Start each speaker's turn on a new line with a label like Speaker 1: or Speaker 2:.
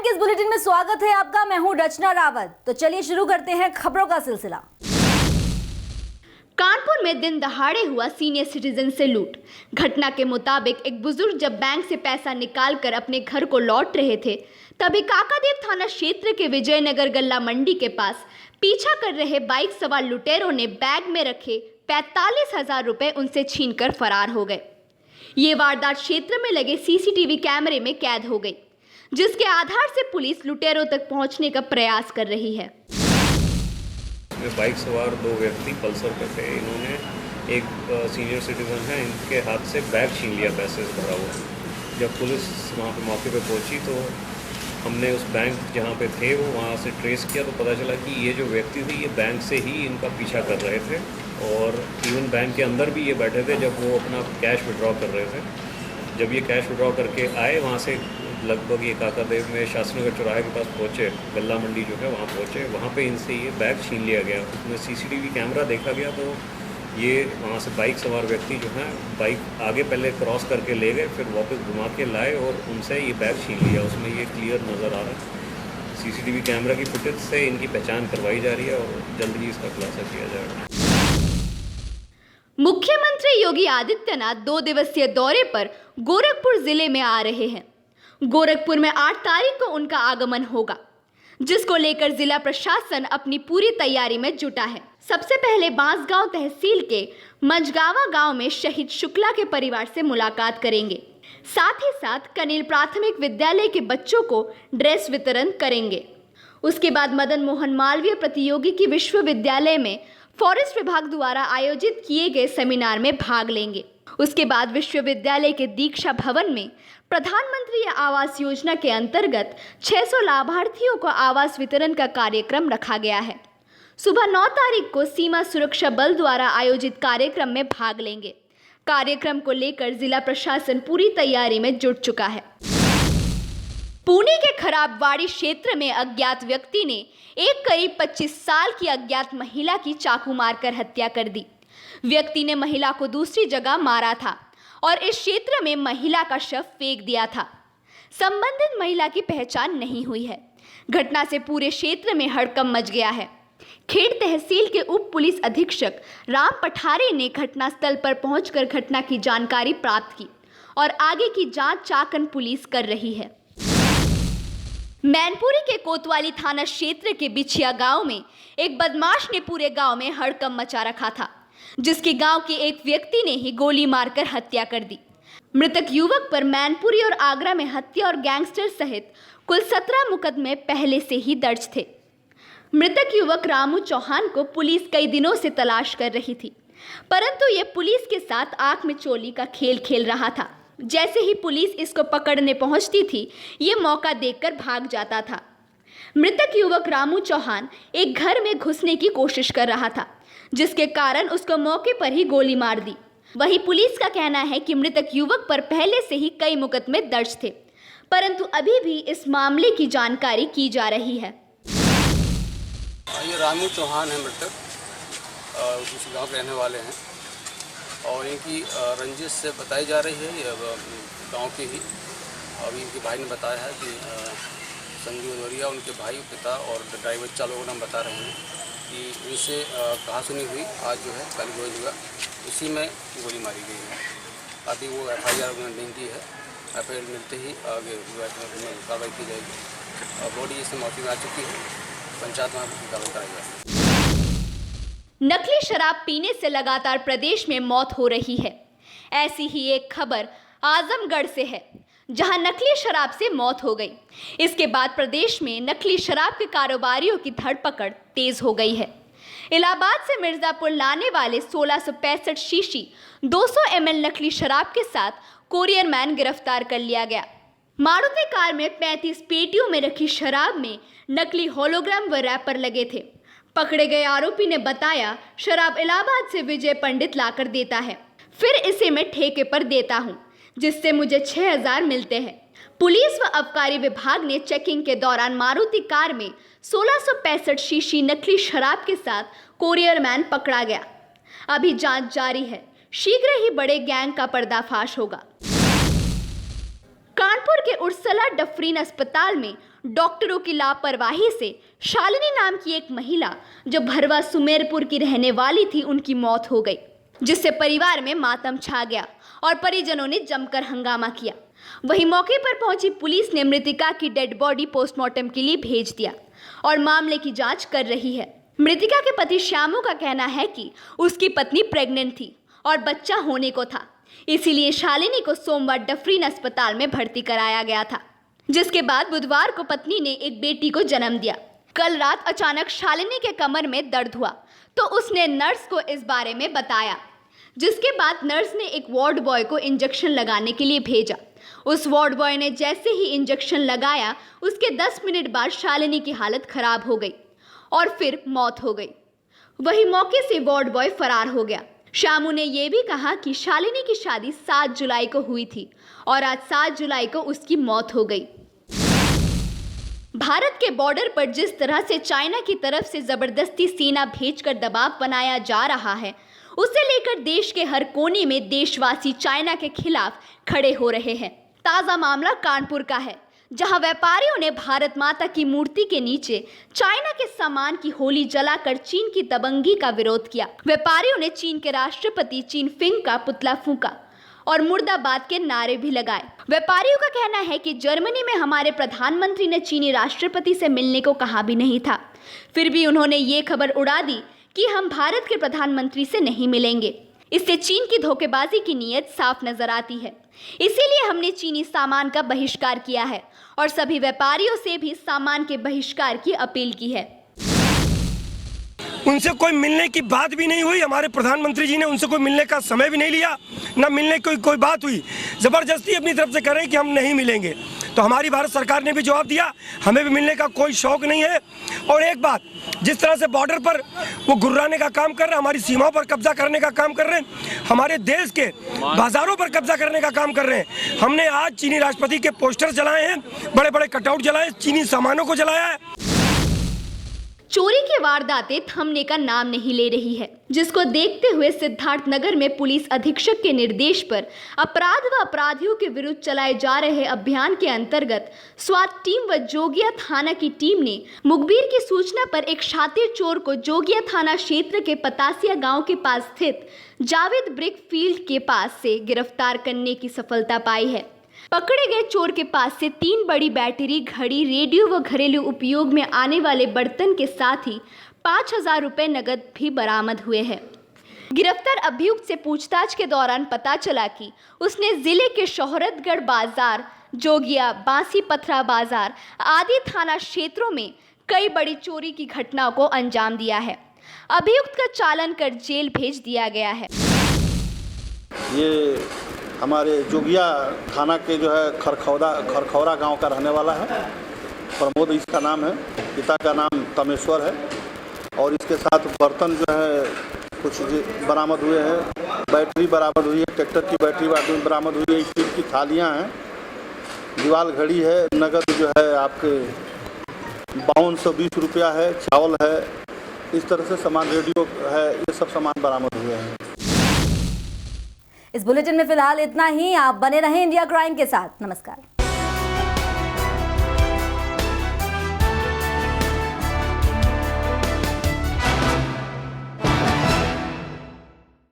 Speaker 1: के इस बुलेटिन में स्वागत है आपका। मैं हूं रचना रावत। तो चलिए शुरू करते हैं खबरों का सिलसिला।
Speaker 2: कानपुर में दिन दहाड़े हुआ सीनियर सिटीजन से लूट। घटना के मुताबिक एक बुजुर्ग जब बैंक से पैसा निकालकर अपने घर को लौट रहे थे, तभी काकादेव थाना क्षेत्र के विजयनगर गल्ला मंडी के पास पीछा कर रहे बाइक सवार लुटेरों ने बैग में रखे 45,000 रुपए उनसे छीनकर फरार हो गए। ये वारदात क्षेत्र में लगे सीसीटीवी कैमरे में कैद हो गई, जिसके आधार से पुलिस लुटेरों तक पहुंचने का प्रयास कर रही है।
Speaker 3: बाइक सवार दो व्यक्ति पल्सर पे थे। इन्होंने एक सीनियर सिटीजन है, इनके हाथ से बैग छीन लिया पैसे से भरा हुआ। जब पुलिस वहाँ पे मौके पे पहुंची तो हमने उस बैंक जहाँ पे थे वो वहाँ से ट्रेस किया तो पता चला कि ये जो व्यक्ति थे ये बैंक से ही इनका पीछा कर रहे थे और इवन बैंक के अंदर भी ये बैठे थे जब वो अपना कैश विड्रॉ कर रहे थे। जब ये कैश विड्रॉ करके आए वहाँ से लगभग ये काकादेव में शास्त्रीनगर चौराहे के पास पहुँचे, गल्ला मंडी जो है वहाँ पहुँचे, वहाँ पे इनसे ये बैग छीन लिया गया। उसमें सीसीटीवी कैमरा देखा गया तो ये वहाँ से बाइक सवार व्यक्ति जो है बाइक आगे पहले क्रॉस करके ले गए, फिर वापस घुमा के लाए और उनसे ये बैग छीन लिया। उसमें ये क्लियर नज़र आ रहा है। सीसीटीवी कैमरा की फुटेज से इनकी पहचान करवाई जा रही है और जल्द ही इसका खुलासा किया जाएगा।
Speaker 2: मुख्यमंत्री योगी आदित्यनाथ 2 दिवसीय दौरे पर गोरखपुर जिले में आ रहे हैं। गोरखपुर में 8 तारीख को उनका आगमन होगा, जिसको लेकर जिला प्रशासन अपनी पूरी तैयारी में जुटा है। सबसे पहले बांसगांव तहसील के मंझगावा गांव में शहीद शुक्ला के परिवार से मुलाकात करेंगे। साथ ही साथ कनील प्राथमिक विद्यालय के बच्चों को ड्रेस वितरण करेंगे। उसके बाद मदन मोहन मालवीय प्रतियोगिकी विश्वविद्यालय में फॉरेस्ट विभाग द्वारा आयोजित किए गए सेमिनार में भाग लेंगे। उसके बाद विश्वविद्यालय के दीक्षा भवन में प्रधानमंत्री आवास योजना के अंतर्गत 600 लाभार्थियों को आवास वितरण का कार्यक्रम रखा गया है। सुबह 9 तारीख को सीमा सुरक्षा बल द्वारा आयोजित कार्यक्रम में भाग लेंगे। कार्यक्रम को लेकर जिला प्रशासन पूरी तैयारी में जुट चुका है। पुणे के खराबवाड़ी क्षेत्र में अज्ञात व्यक्ति ने एक करीब 25 साल की अज्ञात महिला की चाकू मारकर हत्या कर दी। व्यक्ति ने महिला को दूसरी जगह मारा था और इस क्षेत्र में महिला का शव फेंक दिया था। संबंधित महिला की पहचान नहीं हुई है। घटना से पूरे क्षेत्र में हड़कंप मच गया है। खेड़ तहसील के उप पुलिस अधीक्षक राम पठारे ने घटनास्थल पर पहुंचकर घटना की जानकारी प्राप्त की और आगे की जांच चाकन पुलिस कर रही है। मैनपुरी के कोतवाली थाना क्षेत्र के बिछिया गांव में एक बदमाश ने पूरे गांव में हड़कंप मचा रखा था, जिसके गांव के एक व्यक्ति ने ही गोली मारकर हत्या कर दी। मृतक युवक पर मैनपुरी और आगरा में हत्या और गैंगस्टर सहित कुल 17 मुकदमे पहले से ही दर्ज थे। मृतक युवक रामू चौहान को पुलिस कई दिनों से तलाश कर रही थी, परंतु ये पुलिस के साथ आंख में चोली का खेल खेल रहा था। जैसे ही पुलिस इसको पकड़ने पहुंचती थी, ये मौका देखकर भाग जाता था। मृतक युवक रामू चौहान एक घर में घुसने की कोशिश कर रहा था, जिसके कारण उसको मौके पर ही गोली मार दी। वहीं पुलिस का कहना है कि मृतक युवक पर पहले से ही कई मुकदमे दर्ज थे, परंतु अभी भी इस मामले की जानकारी की जा रही है।
Speaker 4: ये रामू चौहान है मृतक, उस गांव के रहने वाले हैं और इनकी रंजिश से बताई जा रही है। ये गांव के ही अभी इनके भाई ने बताया है कि संजू नवरिया उनके भाई, पिता और ड्राइवर चालक नाम बता रहे हैं कि इनसे कहा सुनी हुई आज जो है कल रोज हुआ, उसी में गोली मारी गई है। अभी वो FIR उन्होंने नहीं की है। FIR मिलते ही आगे कार्रवाई की जाएगी। बॉडी इससे मौके में आ चुकी है, पंचायत में कार्रवाई कराई जाएगी।
Speaker 2: नकली शराब पीने से लगातार प्रदेश में मौत हो रही है। ऐसी ही एक खबर आजमगढ़ से है, जहां नकली शराब से मौत हो गई। इसके बाद प्रदेश में नकली शराब के कारोबारियों की धरपकड़ तेज हो गई है। इलाहाबाद से मिर्जापुर लाने वाले 1665 शीशी 200 ml नकली शराब के साथ कोरियर मैन गिरफ्तार कर लिया गया। मारुति कार में 35 पेटियों में रखी शराब में नकली होलोग्राम व रैपर लगे थे। पकड़े गए आरोपी ने बताया, शराब इलाहाबाद से विजय पंडित लाकर देता है, फिर इसे मैं ठेके पर देता हूं, जिससे मुझे 6,000 मिलते हैं। पुलिस व आबकारी विभाग ने चेकिंग के दौरान मारुति कार में 1665 शीशी नकली शराब के साथ कोरियर मैन पकड़ा गया। अभी जांच जारी है, शीघ्र ही बड़े गैंग का पर्दाफाश होगा। कानपुर के उर्सला डफरीन अस्पताल में डॉक्टरों की लापरवाही से शालिनी नाम की एक महिला जो भरवा सुमेरपुर की रहने वाली थी, उनकी मौत हो गई, जिससे परिवार में मातम छा गया और परिजनों ने जमकर हंगामा किया। वहीं मौके पर पहुंची पुलिस ने मृतिका की डेड बॉडी पोस्टमार्टम के लिए भेज दिया और मामले की जांच कर रही है। मृतिका के पति श्यामू का कहना है कि उसकी पत्नी प्रेग्नेंट थी और बच्चा होने को था, इसीलिए शालिनी को सोमवार डफरीन अस्पताल में भर्ती कराया गया था, जिसके बाद बुधवार को पत्नी ने एक बेटी को जन्म दिया। कल रात अचानक शालिनी के कमर में दर्द हुआ तो उसने नर्स को इस बारे में बताया, जिसके बाद नर्स ने एक वार्ड बॉय को इंजेक्शन लगाने के लिए भेजा। उस वार्ड बॉय ने जैसे ही इंजेक्शन लगाया, उसके 10 मिनट बाद शालिनी की हालत खराब हो गई और फिर मौत हो गई। वही मौके से वार्ड बॉय फरार हो गया। श्यामू ने यह भी कहा कि शालिनी की शादी 7 जुलाई को हुई थी और आज 7 जुलाई को उसकी मौत हो गई। भारत के बॉर्डर पर जिस तरह से चाइना की तरफ से जबरदस्ती सेना भेजकर दबाव बनाया जा रहा है, उसे लेकर देश के हर कोने में देशवासी चाइना के खिलाफ खड़े हो रहे हैं। ताजा मामला कानपुर का है, जहां व्यापारियों ने भारत माता की मूर्ति के नीचे चाइना के सामान की होली जलाकर चीन की दबंगी का विरोध किया। व्यापारियों ने चीन के राष्ट्रपति चिनफिंग का पुतला फूंका और मुर्दाबाद के नारे भी लगाए। व्यापारियों का कहना है कि जर्मनी में हमारे प्रधानमंत्री ने चीनी राष्ट्रपति से मिलने को कहा भी नहीं था, फिर भी उन्होंने ये खबर उड़ा दी कि हम भारत के प्रधानमंत्री से नहीं मिलेंगे। इससे चीन की धोखेबाजी की नीयत साफ नजर आती है। इसीलिए हमने चीनी सामान का बहिष्कार किया है और सभी व्यापारियों से भी सामान के बहिष्कार की अपील की है।
Speaker 5: उनसे कोई मिलने की बात भी नहीं हुई, हमारे प्रधानमंत्री जी ने उनसे कोई मिलने का समय भी नहीं लिया, ना मिलने की कोई बात हुई। ज़बरदस्ती अपनी तरफ से कह रहे हैं कि हम नहीं मिलेंगे। तो हमारी भारत सरकार ने भी जवाब दिया, हमें भी मिलने का कोई शौक नहीं है। और एक बात, जिस तरह से बॉर्डर पर वो गुर्राने का काम कर रहे हैं, हमारी सीमाओं पर कब्जा करने का काम कर रहे हैं, हमारे देश के बाजारों पर कब्जा करने का काम कर रहे हैं। हमने आज चीनी राष्ट्रपति के पोस्टर जलाए हैं, बड़े बड़े कटआउट जलाए, चीनी सामानों को जलाया है।
Speaker 2: चोरी की वारदातें थमने का नाम नहीं ले रही है, जिसको देखते हुए सिद्धार्थनगर में पुलिस अधीक्षक के निर्देश पर अपराध व अपराधियों के विरुद्ध चलाए जा रहे अभियान के अंतर्गत स्वात टीम व जोगिया थाना की टीम ने मुखबिर की सूचना पर एक शातिर चोर को जोगिया थाना क्षेत्र के पतासिया गांव के पास स्थित जावेद ब्रिक फील्ड के पास से गिरफ्तार करने की सफलता पाई है। पकड़े गए चोर के पास से 3 बड़ी बैटरी, घड़ी, रेडियो व घरेलू उपयोग में आने वाले बर्तन के साथ ही 5,000 रुपए नगद भी बरामद हुए हैं। गिरफ्तार अभियुक्त से पूछताछ के दौरान पता चला कि उसने जिले के शोहरतगढ़ बाजार, जोगिया, बांसी पथरा बाजार आदि थाना क्षेत्रों में कई बड़ी चोरी की घटनाओं को अंजाम दिया है। अभियुक्त का चालान कर जेल भेज दिया गया है।
Speaker 6: ये हमारे जोगिया थाना के जो है खरखौरा गांव का रहने वाला है। प्रमोद इसका नाम है, पिता का नाम तमेश्वर है। और इसके साथ बर्तन जो है कुछ बरामद हुए हैं, बैटरी बरामद हुई है, ट्रैक्टर की बैटरी बरामद हुई है, स्टील की थालियां हैं, दीवार घड़ी है, नगद जो है आपके 5220 रुपया है, चावल है, इस तरह से सामान, रेडियो है, ये सब सामान बरामद हुए हैं।
Speaker 1: इस बुलेटिन में फिलहाल इतना ही। आप बने रहें इंडिया क्राइम के साथ। नमस्कार।